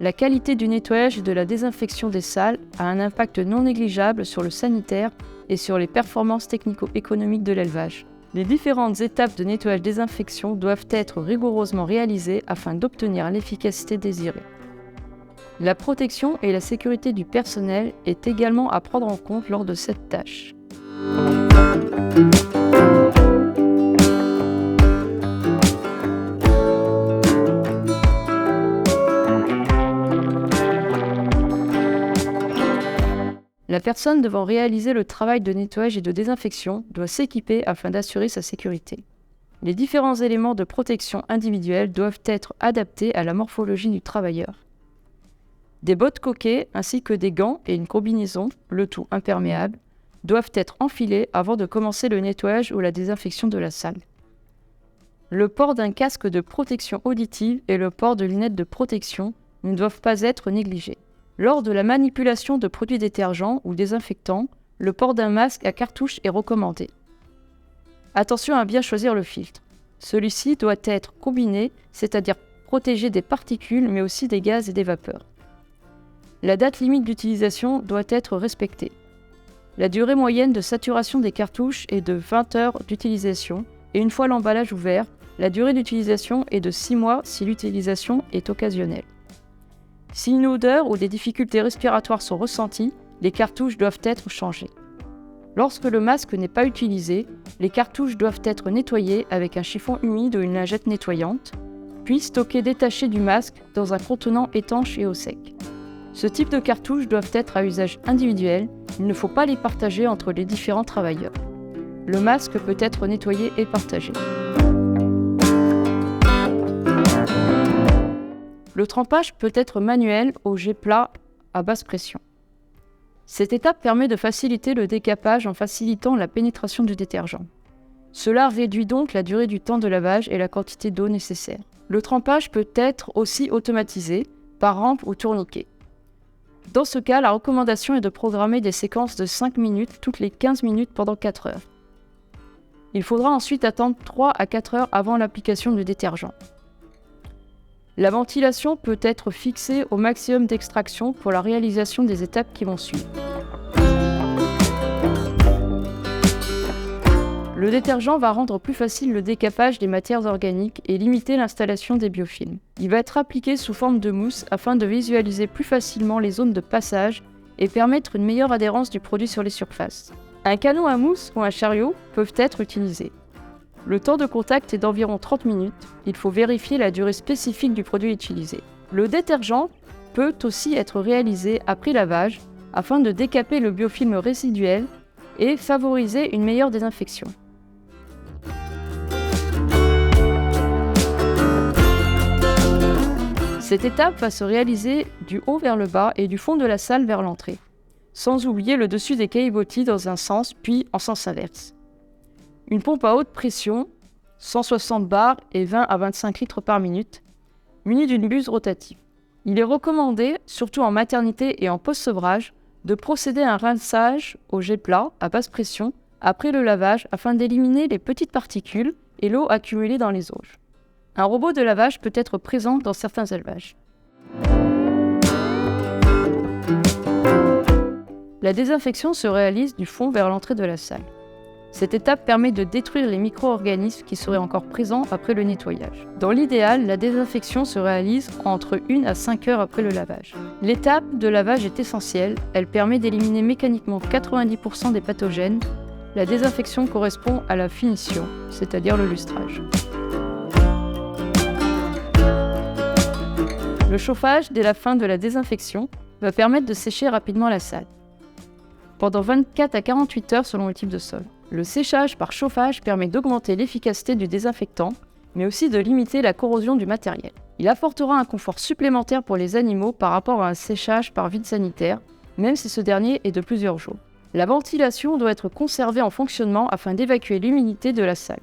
La qualité du nettoyage et de la désinfection des salles a un impact non négligeable sur le sanitaire et sur les performances technico-économiques de l'élevage. Les différentes étapes de nettoyage-désinfection doivent être rigoureusement réalisées afin d'obtenir l'efficacité désirée. La protection et la sécurité du personnel est également à prendre en compte lors de cette tâche. La personne devant réaliser le travail de nettoyage et de désinfection doit s'équiper afin d'assurer sa sécurité. Les différents éléments de protection individuelle doivent être adaptés à la morphologie du travailleur. Des bottes coquées ainsi que des gants et une combinaison, le tout imperméable, doivent être enfilés avant de commencer le nettoyage ou la désinfection de la salle. Le port d'un casque de protection auditive et le port de lunettes de protection ne doivent pas être négligés. Lors de la manipulation de produits détergents ou désinfectants, le port d'un masque à cartouche est recommandé. Attention à bien choisir le filtre. Celui-ci doit être combiné, c'est-à-dire protégé des particules mais aussi des gaz et des vapeurs. La date limite d'utilisation doit être respectée. La durée moyenne de saturation des cartouches est de 20 heures d'utilisation et une fois l'emballage ouvert, la durée d'utilisation est de 6 mois si l'utilisation est occasionnelle. Si une odeur ou des difficultés respiratoires sont ressenties, les cartouches doivent être changées. Lorsque le masque n'est pas utilisé, les cartouches doivent être nettoyées avec un chiffon humide ou une lingette nettoyante, puis stockées détachées du masque dans un contenant étanche et au sec. Ce type de cartouches doivent être à usage individuel, il ne faut pas les partager entre les différents travailleurs. Le masque peut être nettoyé et partagé. Le trempage peut être manuel au jet plat à basse pression. Cette étape permet de faciliter le décapage en facilitant la pénétration du détergent. Cela réduit donc la durée du temps de lavage et la quantité d'eau nécessaire. Le trempage peut être aussi automatisé, par rampe ou tourniquet. Dans ce cas, la recommandation est de programmer des séquences de 5 minutes toutes les 15 minutes pendant 4 heures. Il faudra ensuite attendre 3 à 4 heures avant l'application du détergent. La ventilation peut être fixée au maximum d'extraction pour la réalisation des étapes qui vont suivre. Le détergent va rendre plus facile le décapage des matières organiques et limiter l'installation des biofilms. Il va être appliqué sous forme de mousse afin de visualiser plus facilement les zones de passage et permettre une meilleure adhérence du produit sur les surfaces. Un canon à mousse ou un chariot peuvent être utilisés. Le temps de contact est d'environ 30 minutes. Il faut vérifier la durée spécifique du produit utilisé. Le détergent peut aussi être réalisé après lavage afin de décaper le biofilm résiduel et favoriser une meilleure désinfection. Cette étape va se réaliser du haut vers le bas et du fond de la salle vers l'entrée, sans oublier le dessus des caillebotis dans un sens puis en sens inverse. Une pompe à haute pression, 160 bars et 20 à 25 litres par minute, munie d'une buse rotative. Il est recommandé, surtout en maternité et en post-sevrage, de procéder à un rinçage au jet plat à basse pression après le lavage afin d'éliminer les petites particules et l'eau accumulée dans les auges. Un robot de lavage peut être présent dans certains élevages. La désinfection se réalise du fond vers l'entrée de la salle. Cette étape permet de détruire les micro-organismes qui seraient encore présents après le nettoyage. Dans l'idéal, la désinfection se réalise entre 1 à 5 heures après le lavage. L'étape de lavage est essentielle, elle permet d'éliminer mécaniquement 90% des pathogènes. La désinfection correspond à la finition, c'est-à-dire le lustrage. Le chauffage, dès la fin de la désinfection, va permettre de sécher rapidement la salle, pendant 24 à 48 heures selon le type de sol. Le séchage par chauffage permet d'augmenter l'efficacité du désinfectant, mais aussi de limiter la corrosion du matériel. Il apportera un confort supplémentaire pour les animaux par rapport à un séchage par vide sanitaire, même si ce dernier est de plusieurs jours. La ventilation doit être conservée en fonctionnement afin d'évacuer l'humidité de la salle.